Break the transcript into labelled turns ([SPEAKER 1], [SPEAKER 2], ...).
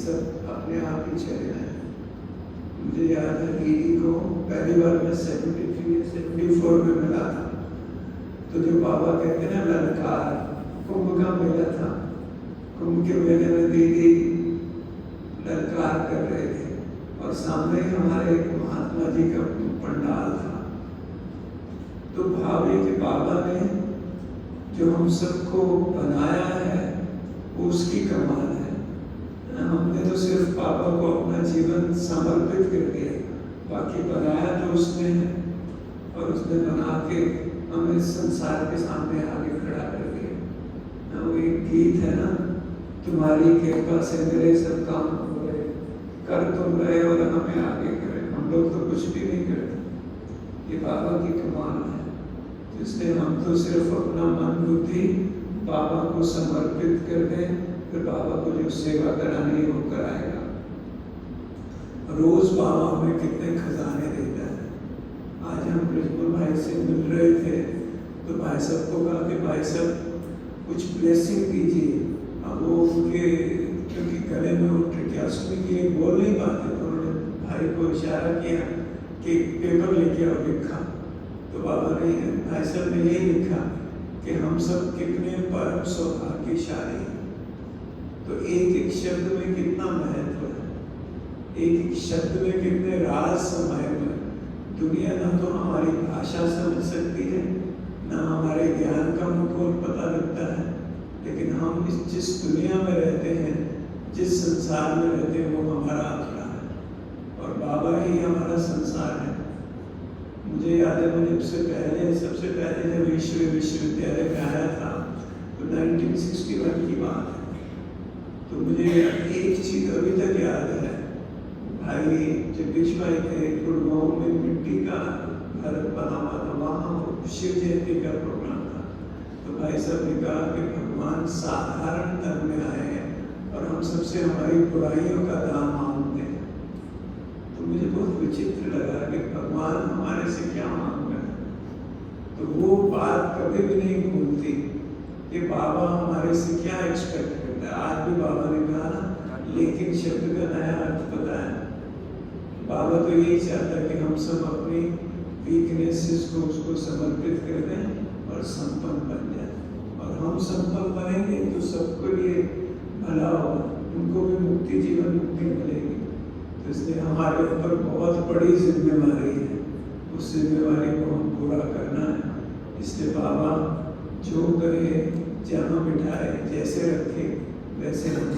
[SPEAKER 1] सब अपने आप ही चले आए। मुझे याद है दीदी को पहली बार मैं 73 या 74 में मिला था, तो जो बाबा कहते हैं ना ललकार, कुंभ का मेला था। कुंभ के मेले में दीदी ललकार कर रहे थे और सामने हमारे महात्मा जी का पंडाल था। तो भाव ये कि बाबा ने जो हम सबको बनाया है वो उसकी कमाल है। हमने तो सिर्फ बाबा को अपना जीवन समर्पित कर दिया, बाकी बनाया तो उसने है और उसने बना के हमें संसार के सामने आगे खड़ा कर दिया। वो एक गीत है ना, तुम्हारी कृपा से मेरे सब काम हो रहे, कर तुम रहे और हमें आगे करे। हम लोग तो कुछ भी नहीं करते, ये बाबा की कमाल है। इसलिए हम तो सिर्फ अपना मन बुद्धि बाबा को समर्पित कर दें, फिर बाबा को जो सेवा करानी है वो कराएगा। रोज बाबा हमें कितने खजाने देता है। आज हम ब्रिजमल भाई से मिल रहे थे तो भाई साहब को कहा कि भाई साहब कुछ ब्लेसिंग दीजिए। अब वो उनके क्योंकि गले में वो ट्रिक्यास्टमी के लिए बोल नहीं पाते, तो उन्होंने भाई को इशारा किया कि पेपर लेके आओ, लिखा। तो बाबा ने भाई साहब ने यही लिखा कि हम सब कितने परम सौभाग्यशाली हैं। तो एक एक शब्द में कितना महत्व है, एक एक शब्द में कितने राज समाये हुए। दुनिया ना तो हमारी भाषा समझ सकती है, ना हमारे ज्ञान का उनको पता लगता है, लेकिन हम जिस दुनिया में रहते हैं, जिस संसार में रहते हैं, वो हमारा अपना है और बाबा ही हमारा संसार है। मुझे याद है मैंने सबसे पहले जब विश्वविद्यालय में आया था तो 1961 की बात है। तो मुझे एक चीज अभी तक याद है, भाई जगदीश भाई थे, गुड़गांव में मिट्टी का घर बना हुआ था, वहाँ शिव जयंती का प्रोग्राम था। तो भाई साहब ने कहा कि भगवान साधारण धर्म में आए हैं और हम सबसे हमारी बुराइयों का दाम मांगते हैं। तो मुझे बहुत विचित्र लगा कि भगवान हमारे से क्या मांग रहे हैं। तो वो बात कभी भी नहीं भूलती कि बाबा हमारे से क्या एक्सपेक्ट करता है। आज भी बाबा ने कहा ना, लेकिन शब्द का नया अर्थ पता है। बाबा तो यही चाहता है कि हम सब अपनी वीकनेसेस को उसको समर्पित कर दें और संपन्न बन जाए। और हम संपन्न बनेंगे तो सबको लिए भला होगा, उनको भी मुक्ति, जीवन मुक्ति मिलेगी। तो इसलिए हमारे ऊपर बहुत बड़ी जिम्मेवारी है, उस जिम्मेवारी को हम पूरा करना है। इसलिए बाबा जो करे, जहाँ बिठाए, जैसे रखे वैसे हम